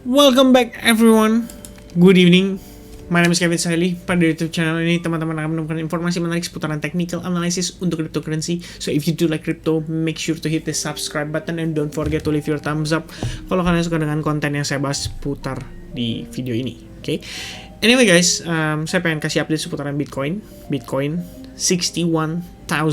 Welcome back everyone. Good evening. My name is Kevin Salih. Pada YouTube channel ini teman-teman akan menemukan informasi menarik seputaran technical analysis untuk cryptocurrency. So if you do like crypto, make sure to hit the subscribe button and don't forget to leave your thumbs up kalau kalian suka dengan konten yang saya bahas seputar di video ini. Oke. Anyway guys, saya pengen kasih update seputaran Bitcoin. Bitcoin $61,000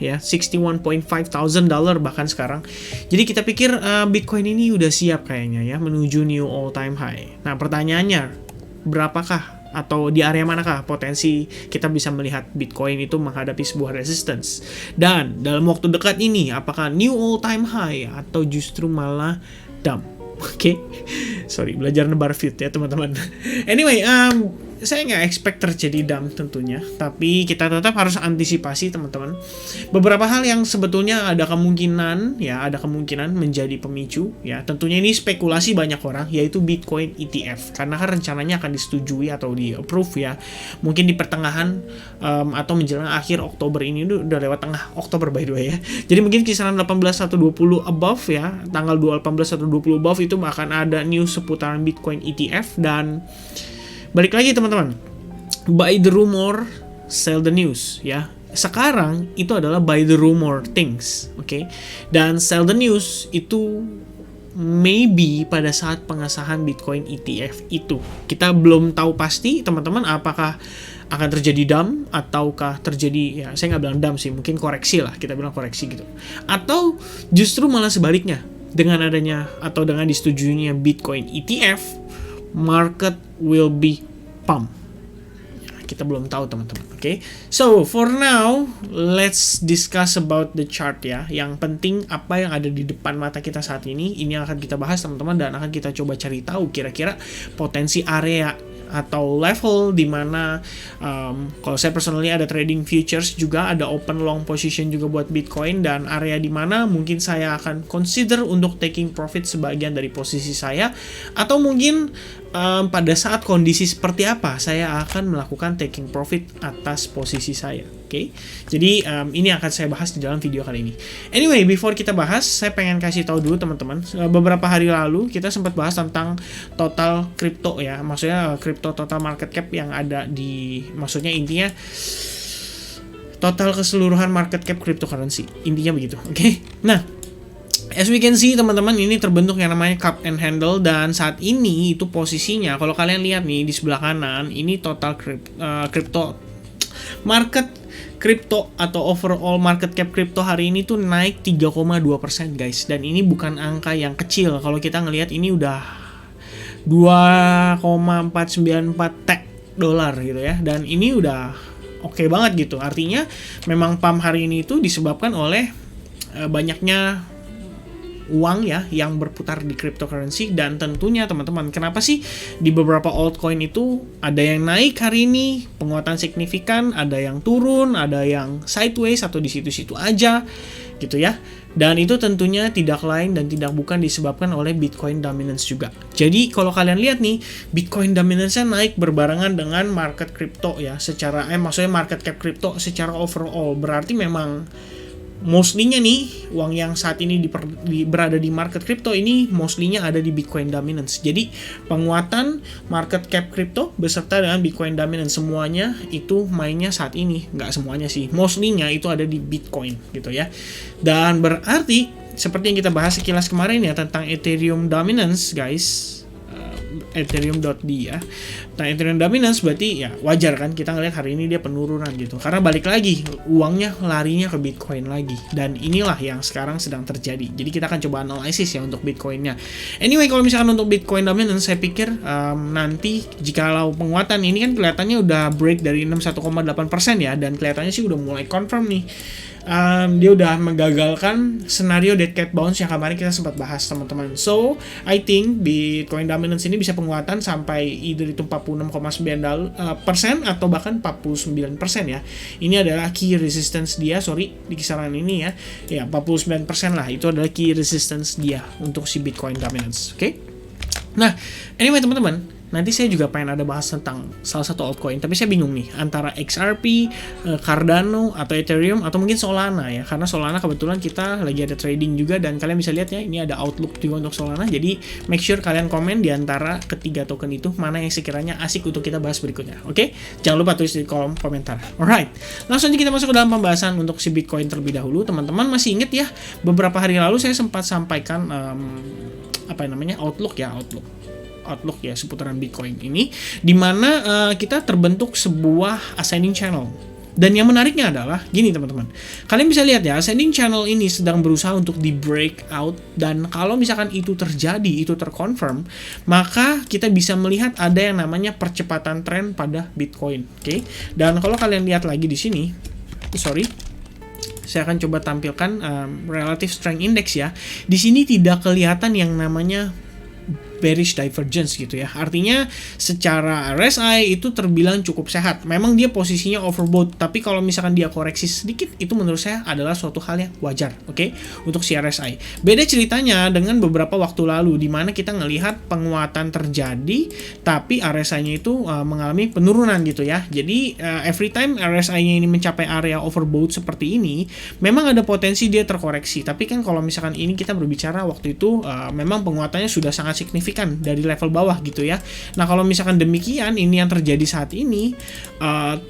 ya, $61,500 bahkan sekarang. Jadi kita pikir Bitcoin ini udah siap kayaknya ya menuju new all time high. Nah, pertanyaannya berapakah atau di area manakah potensi kita bisa melihat Bitcoin itu menghadapi sebuah resistance? Dan dalam waktu dekat ini apakah new all time high atau justru malah dump? Oke. Sorry, belajar nebar fit ya teman-teman. Anyway, saya nggak expect terjadi dump tentunya, tapi kita tetap harus antisipasi teman-teman. Beberapa hal yang sebetulnya ada kemungkinan menjadi pemicu ya. Tentunya ini spekulasi banyak orang, yaitu Bitcoin ETF, karena kan rencananya akan disetujui atau di approve ya. Mungkin di pertengahan atau menjelang akhir Oktober ini, udah lewat tengah Oktober by the way ya. Jadi mungkin kisaran 18 atau 20 above ya, tanggal 18 atau 20 above itu akan ada news seputaran Bitcoin ETF. Dan balik lagi teman-teman, buy the rumor, sell the news ya. Sekarang itu adalah buy the rumor things, oke? Dan sell the news itu maybe pada saat pengesahan Bitcoin ETF itu. Kita belum tahu pasti teman-teman apakah akan terjadi dump ataukah terjadi, ya saya nggak bilang dump sih, mungkin koreksi lah, kita bilang koreksi gitu. Atau justru malah sebaliknya, dengan adanya atau dengan disetujuinya Bitcoin ETF, market will be pump. Kita belum tahu teman-teman. Oke. So for now, let's discuss about the chart ya. Yang penting apa yang ada di depan mata kita saat ini. Ini yang akan kita bahas teman-teman, dan akan kita coba cari tahu kira-kira potensi area atau level di mana kalau saya personally ada trading futures juga, ada open long position juga buat Bitcoin, dan area di mana mungkin saya akan consider untuk taking profit sebagian dari posisi saya, atau mungkin pada saat kondisi seperti apa saya akan melakukan taking profit atas posisi saya. Oke. Jadi ini akan saya bahas di dalam video kali ini. Anyway, before kita bahas, saya pengen kasih tahu dulu teman-teman. Beberapa hari lalu kita sempat bahas tentang total crypto ya. Maksudnya crypto total market cap yang ada di, maksudnya intinya total keseluruhan market cap cryptocurrency. Intinya begitu. Oke. Nah, as we can see teman-teman, ini terbentuk yang namanya cup and handle, dan saat ini itu posisinya kalau kalian lihat nih di sebelah kanan, ini total crypto market crypto atau overall market cap crypto hari ini tuh naik 3,2% guys, dan ini bukan angka yang kecil. Kalau kita ngelihat ini udah 2,494 tech dolar gitu ya, dan ini udah oke banget gitu. Artinya memang pump hari ini itu disebabkan oleh banyaknya uang ya yang berputar di cryptocurrency. Dan tentunya teman-teman, kenapa sih di beberapa altcoin itu ada yang naik hari ini penguatan signifikan, ada yang turun, ada yang sideways atau di situ-situ aja gitu ya. Dan itu tentunya tidak lain dan tidak bukan disebabkan oleh Bitcoin dominance juga. Jadi kalau kalian lihat nih, Bitcoin dominance-nya naik berbarengan dengan market crypto ya, secara maksudnya market cap crypto secara overall. Berarti memang mostly-nya nih uang yang saat ini berada di market crypto ini mostly-nya ada di Bitcoin dominance. Jadi penguatan market cap crypto beserta dengan Bitcoin dominance, semuanya itu mainnya saat ini. Nggak semuanya sih, mostly-nya itu ada di Bitcoin gitu ya. Dan berarti seperti yang kita bahas sekilas kemarin ya tentang Ethereum dominance guys, Ethereum.d ya. Nah, Ethereum dominance berarti ya wajar kan kita ngelihat hari ini dia penurunan gitu, karena balik lagi uangnya larinya ke Bitcoin lagi, dan inilah yang sekarang sedang terjadi. Jadi kita akan coba analisis ya untuk Bitcoinnya. Anyway, kalau misalkan untuk Bitcoin dominance, saya pikir nanti jikalau penguatan ini kan kelihatannya udah break dari 61,8% ya, dan kelihatannya sih udah mulai confirm nih. Dia udah menggagalkan senario dead cat bounce yang kemarin kita sempat bahas teman-teman. So I think Bitcoin dominance ini bisa penguatan sampai either itu 46,9% atau bahkan 49% ya. Ini adalah key resistance dia, di kisaran ini ya. Ya 49% lah, itu adalah key resistance dia untuk si Bitcoin dominance. Oke. Nah, anyway teman-teman, nanti saya juga pengen ada bahas tentang salah satu altcoin, tapi saya bingung nih antara XRP, Cardano atau Ethereum atau mungkin Solana ya, karena Solana kebetulan kita lagi ada trading juga dan kalian bisa lihat ya, ini ada outlook juga untuk Solana. Jadi make sure kalian komen di antara ketiga token itu mana yang sekiranya asik untuk kita bahas berikutnya. Oke? Jangan lupa tulis di kolom komentar. Alright, langsung aja kita masuk ke dalam pembahasan untuk si Bitcoin terlebih dahulu. Teman-teman masih inget ya, beberapa hari lalu saya sempat sampaikan outlook ya seputaran Bitcoin ini, dimana kita terbentuk sebuah ascending channel. Dan yang menariknya adalah gini teman-teman, kalian bisa lihat ya, ascending channel ini sedang berusaha untuk di breakout, dan kalau misalkan itu terjadi, itu terconfirm, maka kita bisa melihat ada yang namanya percepatan tren pada Bitcoin. Oke? Dan kalau kalian lihat lagi di sini, saya akan coba tampilkan relative strength index ya. Di sini tidak kelihatan yang namanya bearish divergence gitu ya. Artinya secara RSI itu terbilang cukup sehat. Memang dia posisinya overbought, tapi kalau misalkan dia koreksi sedikit, itu menurut saya adalah suatu hal yang wajar, oke? Untuk si RSI. Beda ceritanya dengan beberapa waktu lalu, di mana kita ngelihat penguatan terjadi, tapi RSI-nya itu mengalami penurunan gitu ya. Jadi every time RSI-nya ini mencapai area overbought seperti ini, memang ada potensi dia terkoreksi. Tapi kan kalau misalkan ini kita berbicara waktu itu, memang penguatannya sudah sangat signifikan dari level bawah gitu ya. Nah kalau misalkan demikian, ini yang terjadi saat ini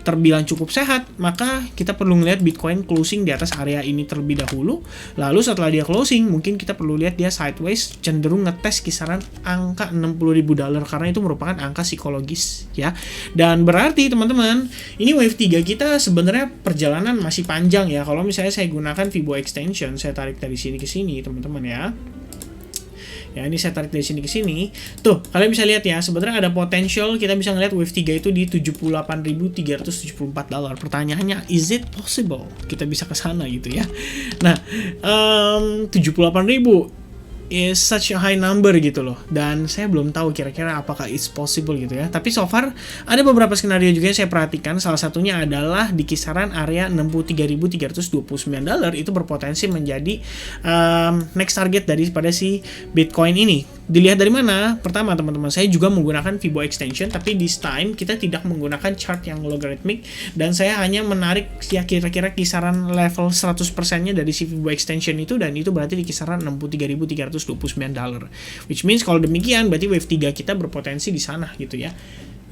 terbilang cukup sehat, maka kita perlu melihat Bitcoin closing di atas area ini terlebih dahulu. Lalu setelah dia closing, mungkin kita perlu lihat dia sideways, cenderung ngetes kisaran angka $60.000 karena itu merupakan angka psikologis ya. Dan berarti teman-teman, ini wave 3 kita sebenarnya perjalanan masih panjang ya. Kalau misalnya saya gunakan Fibo extension, saya tarik dari sini ke sini teman-teman ya. Ya, ini saya tarik dari sini ke sini. Tuh, kalian bisa lihat ya, sebenarnya ada potensial kita bisa ngeliat wave 3 itu di $78.374. Pertanyaannya, is it possible kita bisa ke sana gitu ya? Nah, 78.000 is such a high number gitu loh, dan saya belum tahu kira-kira apakah it's possible gitu ya. Tapi so far ada beberapa skenario juga yang saya perhatikan, salah satunya adalah di kisaran area $63.329 itu berpotensi menjadi next target daripada si Bitcoin ini. Dilihat dari mana? Pertama teman-teman, saya juga menggunakan Fibo extension, tapi this time kita tidak menggunakan chart yang logarithmic, dan saya hanya menarik ya kira-kira kisaran level 100%-nya dari si Fibo extension itu, dan itu berarti di kisaran $63.329. Which means kalau demikian berarti wave 3 kita berpotensi di sana gitu ya.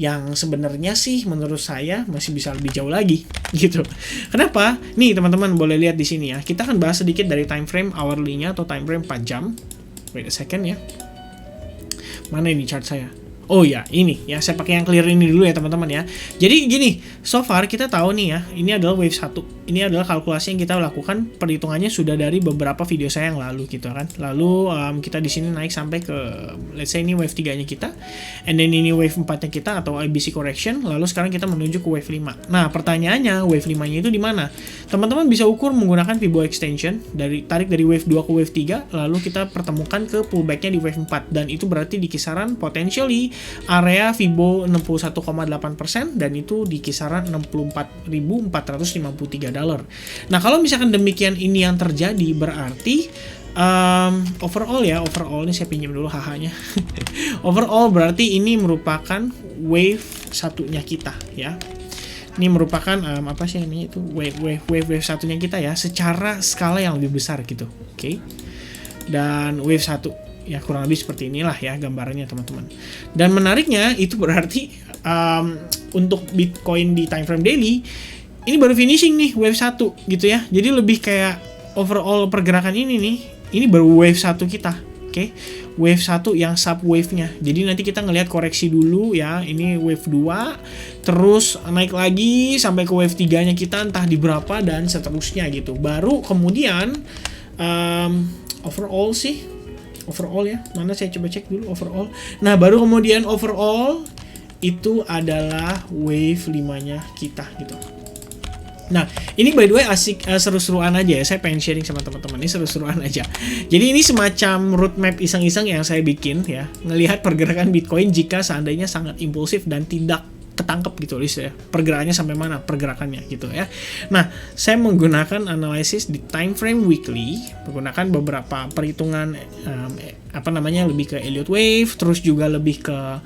Yang sebenarnya sih menurut saya masih bisa lebih jauh lagi gitu. Kenapa? Nih teman-teman boleh lihat di sini ya. Kita akan bahas sedikit dari time frame hourly-nya atau time frame 4 jam. Wait a second ya. Mana ini chart saya? Oh ya, ini ya, saya pakai yang clear ini dulu ya teman-teman ya. Jadi gini, so far kita tahu nih ya, ini adalah wave 1. Ini adalah kalkulasi yang kita lakukan, perhitungannya sudah dari beberapa video saya yang lalu gitu kan. Lalu kita di sini naik sampai ke, let's say ini wave 3-nya kita, and then ini wave 4-nya kita atau ABC correction, lalu sekarang kita menuju ke wave 5. Nah, pertanyaannya wave 5-nya itu di mana? Teman-teman bisa ukur menggunakan Fibo extension, tarik dari wave 2 ke wave 3, lalu kita pertemukan ke pullback-nya di wave 4, dan itu berarti di kisaran potentially area Fibo 61,8%, dan itu di kisaran $64.453. Nah, kalau misalkan demikian ini yang terjadi, berarti overall ini saya pinjam dulu HH-nya. Overall berarti ini merupakan wave satunya kita ya. Ini merupakan wave satunya kita ya, secara skala yang lebih besar gitu. Oke. Dan wave 1 ya kurang lebih seperti inilah ya gambarannya teman-teman. Dan menariknya itu berarti untuk Bitcoin di time frame daily ini baru finishing nih wave 1 gitu ya. Jadi lebih kayak overall pergerakan ini nih, ini baru wave 1 kita. Oke. Wave 1 yang sub wave-nya. Jadi nanti kita ngelihat koreksi dulu ya. Ini wave 2, terus naik lagi sampai ke wave 3-nya kita entah di berapa dan seterusnya gitu. Baru kemudian overall ya. Mana saya coba cek dulu overall. Nah, baru kemudian overall itu adalah wave 5-nya kita gitu. Nah, ini by the way asik, seru-seruan aja ya. Saya pengen sharing sama teman-teman, ini seru-seruan aja. Jadi ini semacam roadmap iseng-iseng yang saya bikin ya, ngelihat pergerakan Bitcoin jika seandainya sangat impulsif dan tidak ketangkep gitu ya, pergerakannya sampai mana pergerakannya gitu ya. Nah, saya menggunakan analisis di time frame weekly, menggunakan beberapa perhitungan lebih ke Elliott wave, terus juga lebih ke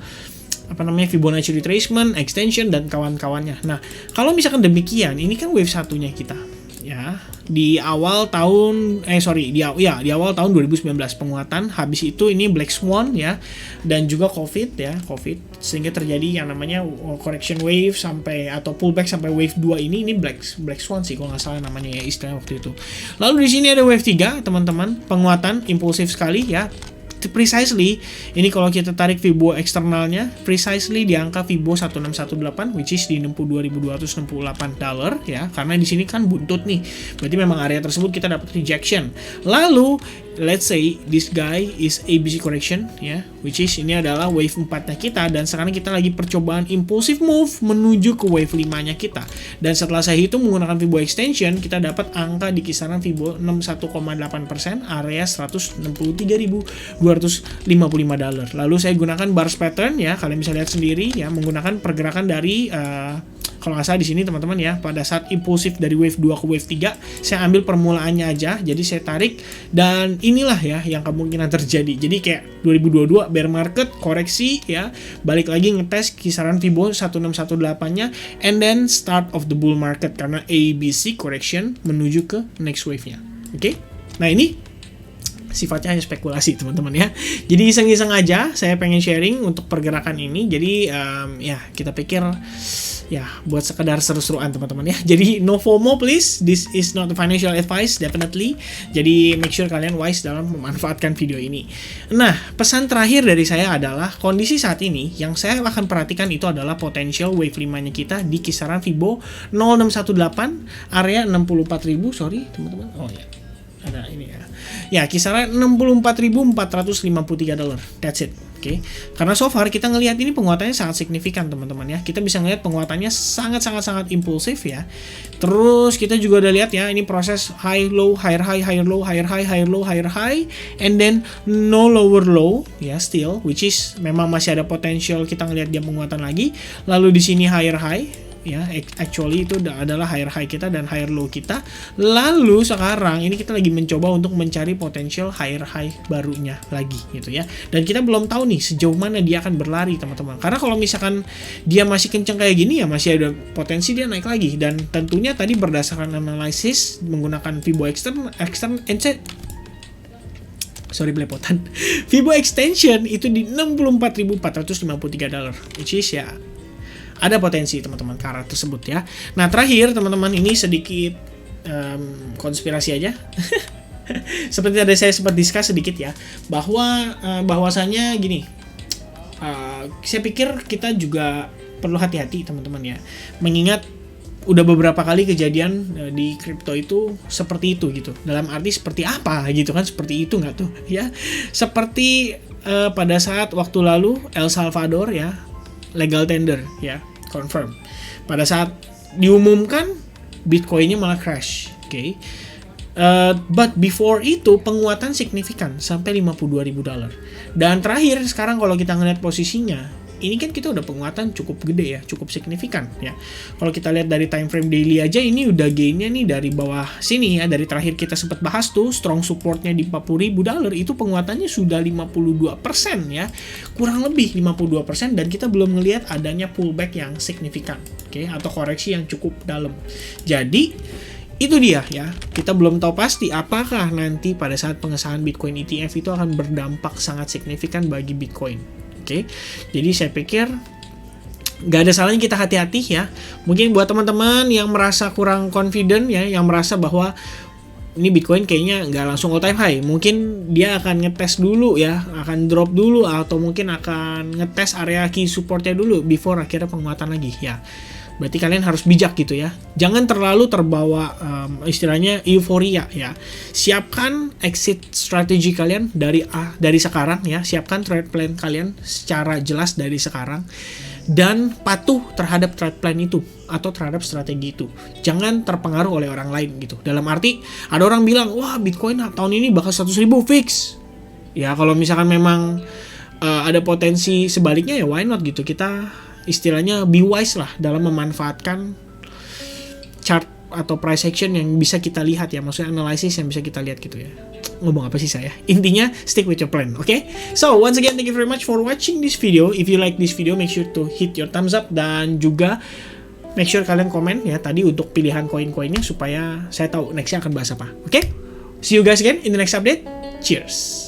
Fibonacci retracement, extension dan kawan-kawannya. Nah, kalau misalkan demikian, ini kan wave satunya kita ya di awal tahun di awal tahun 2019 penguatan, habis itu ini Black Swan ya, dan juga COVID sehingga terjadi yang namanya correction wave sampai atau pullback sampai wave 2 ini Black Swan sih kalau nggak salah namanya ya istilahnya waktu itu. Lalu di sini ada wave 3 teman-teman, penguatan impulsif sekali ya. Precisely ini kalau kita tarik Fibo eksternalnya precisely di angka Fibo 1618 which is di $62.268 ya, karena di sini kan buntut nih, berarti memang area tersebut kita dapat rejection. Lalu let's say this guy is ABC correction ya, which is ini adalah wave 4-nya kita, dan sekarang kita lagi percobaan impulsive move menuju ke wave 5-nya kita. Dan setelah saya hitung menggunakan Fibo extension, kita dapat angka di kisaran Fibo 61,8%, area $163.255. Lalu saya gunakan bars pattern ya, kalian bisa lihat sendiri ya, menggunakan pergerakan dari kalau nggak salah di sini teman-teman ya, pada saat impulsif dari wave 2 ke wave 3, saya ambil permulaannya aja, jadi saya tarik, dan inilah ya yang kemungkinan terjadi. Jadi kayak 2022 bear market, koreksi ya, balik lagi ngetes kisaran Fibo 1618-nya, and then start of the bull market karena ABC correction menuju ke next wave-nya. Oke? Nah, ini sifatnya hanya spekulasi teman-teman ya. Jadi iseng-iseng aja saya pengen sharing untuk pergerakan ini. Jadi ya kita pikir ya buat sekedar seru-seruan teman-teman ya. Jadi no FOMO please. This is not a financial advice definitely. Jadi make sure kalian wise dalam memanfaatkan video ini. Nah, pesan terakhir dari saya adalah kondisi saat ini yang saya akan perhatikan itu adalah potential wave 5-nya kita di kisaran Fibo 0618 area 64.000 teman-teman. Oh ya. Ada ini ya. Ya, kisaran $64.453. That's it. Oke. Karena so far kita ngelihat ini penguatannya sangat signifikan, teman-teman ya. Kita bisa ngelihat penguatannya sangat impulsif ya. Terus kita juga udah lihat ya, ini proses high low, higher high, higher low, higher high, higher low, higher high, and then no lower low ya still, which is memang masih ada potensial kita ngelihat dia penguatan lagi. Lalu di sini higher high ya, actually itu adalah higher high kita dan higher low kita. Lalu sekarang ini kita lagi mencoba untuk mencari potensial higher high barunya lagi gitu ya. Dan kita belum tahu nih sejauh mana dia akan berlari teman-teman. Karena kalau misalkan dia masih kenceng kayak gini ya masih ada potensi dia naik lagi. Dan tentunya tadi berdasarkan analisis menggunakan Fibo belepotan. Fibo extension itu di $64.453, which is ya ada potensi teman-teman ke arah tersebut ya. Nah, terakhir teman-teman ini sedikit konspirasi aja. Seperti tadi saya sempat discuss sedikit ya, bahwasanya gini, saya pikir kita juga perlu hati-hati teman-teman ya, mengingat udah beberapa kali kejadian di kripto itu seperti itu gitu. Dalam arti seperti apa gitu kan, seperti itu nggak tuh ya? Seperti pada saat waktu lalu El Salvador ya, legal tender ya, confirm. Pada saat diumumkan Bitcoinnya malah crash, oke. But before itu penguatan signifikan sampai $52.000. Dan terakhir sekarang kalau kita ngeliat posisinya, ini kan kita udah penguatan cukup gede ya, cukup signifikan ya. Kalau kita lihat dari time frame daily aja, ini udah gainnya nih dari bawah sini ya, dari terakhir kita sempat bahas tuh strong supportnya di $40.000, itu penguatannya sudah 52% ya, kurang lebih 52%, dan kita belum ngelihat adanya pullback yang signifikan, oke, atau koreksi yang cukup dalam. Jadi itu dia ya, kita belum tahu pasti apakah nanti pada saat pengesahan Bitcoin ETF itu akan berdampak sangat signifikan bagi Bitcoin. Oke, jadi saya pikir nggak ada salahnya kita hati-hati ya. Mungkin buat teman-teman yang merasa kurang confident ya, yang merasa bahwa ini Bitcoin kayaknya nggak langsung all time high, mungkin dia akan ngetes dulu ya, akan drop dulu, atau mungkin akan ngetes area key supportnya dulu before akhirnya penguatan lagi ya. Berarti kalian harus bijak gitu ya. Jangan terlalu terbawa istilahnya euforia ya. Siapkan exit strategi kalian dari sekarang ya. Siapkan trade plan kalian secara jelas dari sekarang. Dan patuh terhadap trade plan itu atau terhadap strategi itu. Jangan terpengaruh oleh orang lain gitu. Dalam arti ada orang bilang, wah Bitcoin tahun ini bakal 100.000 fix. Ya kalau misalkan memang ada potensi sebaliknya ya why not gitu. Kita istilahnya be wise lah dalam memanfaatkan chart atau price action yang bisa kita lihat ya, maksudnya analisis yang bisa kita lihat gitu ya. ngomong apa sih saya? Intinya stick with your plan, oke? So once again, thank you very much for watching this video. If you like this video, make sure to hit your thumbs up, dan juga make sure kalian komen ya tadi untuk pilihan koin-koinnya supaya saya tahu nextnya akan bahas apa. Oke? See you guys again in the next update. Cheers.